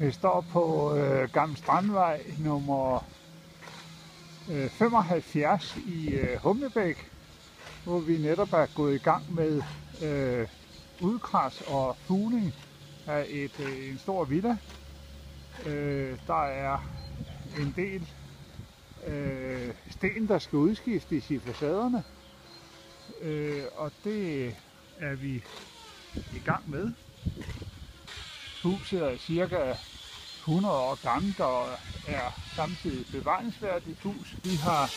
Vi står på Gammel Strandvej nummer 75 i Humlebæk, hvor vi netop er gået i gang med udkras og fugling af en stor villa. Der er en del sten, der skal udskiftes i facaderne, og det er vi i gang med. Huset er cirka 100 år gammelt og er samtidig bevaringsværdigt hus. Vi har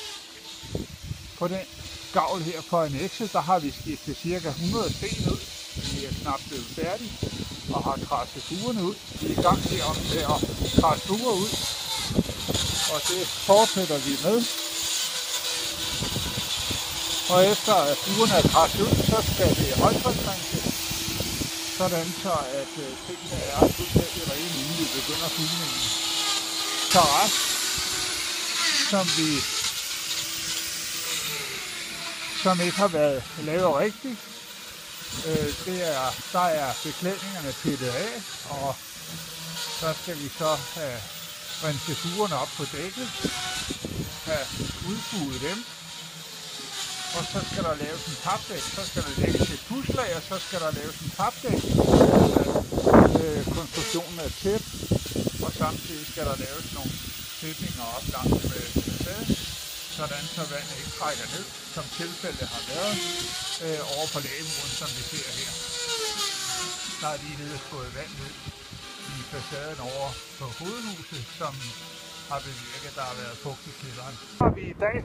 på den gavl her på annekset, der har vi skiftet cirka 100 sten ud. Vi er knap blevet færdige og har krasset fugerne ud. Vi er i gang med at krasse fuger ud, og det fortsætter vi med. Og efter at fugerne er krasset ud, så skal det højtryksrenses, sådan så at tingene er fuldstændig rene, inden vi begynder fuglingen. Terræs, som ikke har været lavet rigtigt. Der er beklædningerne pillet af, og så skal vi så have renset fugerne op på dækket, have udbuet dem, og så skal der laves en papdæk, så skal der lægges et puslag, og så skal der laves en papdæk. Konstruktionen er tæt, og samtidig skal der laves nogle sætninger op langs med facaden, sådan så vandet ikke trækker ned, som tilfældet har været over på lægemuren, som vi ser her. Der er ligeledes fået vand ned i facaden over på hovedhuset, som har bevirket, at der har været fugt i kælderen. Så har vi i dag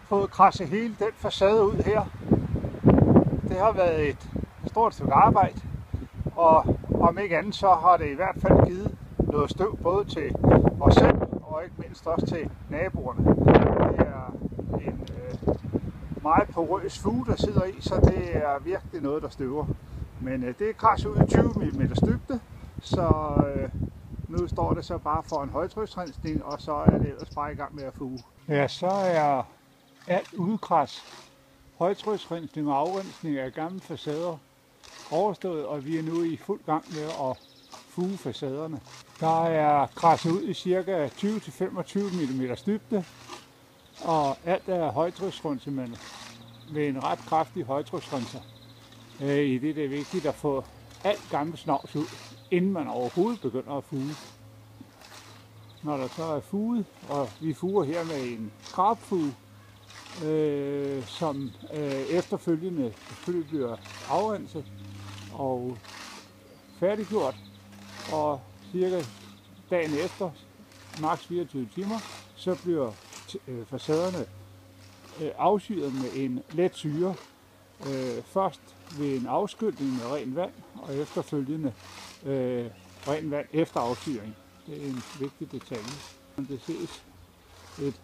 fået kradset hele den facade ud her. Det har været et stort stykke arbejde, og om ikke andet så har det i hvert fald givet noget støv både til os selv og ikke mindst også til naboerne. Det er en meget porøs fuge, der sidder i, så det er virkelig noget, der støver. Men det er kradset ud i 20 mm dybde, så nu står det så bare for en højtryksrensning, og så er det ellers bare i gang med at fuge. Ja, så er alt udkras, højtryksrensning og afrensning af gamle facader overstået, og vi er nu i fuld gang med at fuge facaderne. Der er kradset ud i ca. 20-25 mm dybde, og alt er højtryksrenset med en ret kraftig højtryksrenser. I det er vigtigt at få alt gammel snavs ud, inden man overhovedet begynder at fuge. Når der så er fuget, og vi fuger her med en skrabfuge, som efterfølgende selvfølgelig bliver afrenset og færdiggjort, og cirka dagen efter, maks 24 timer, så bliver facaderne afsyret med en let syre. Først ved en afskylning med rent vand, og efterfølgende rent vand efter afsyring. Det er en vigtig detalje. Det ses et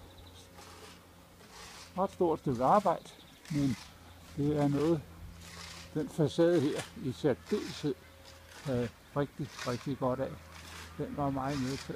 ret stort stykke arbejde, men det er noget, den facade her i særdeleshed rigtig godt af. Den var meget nødt til.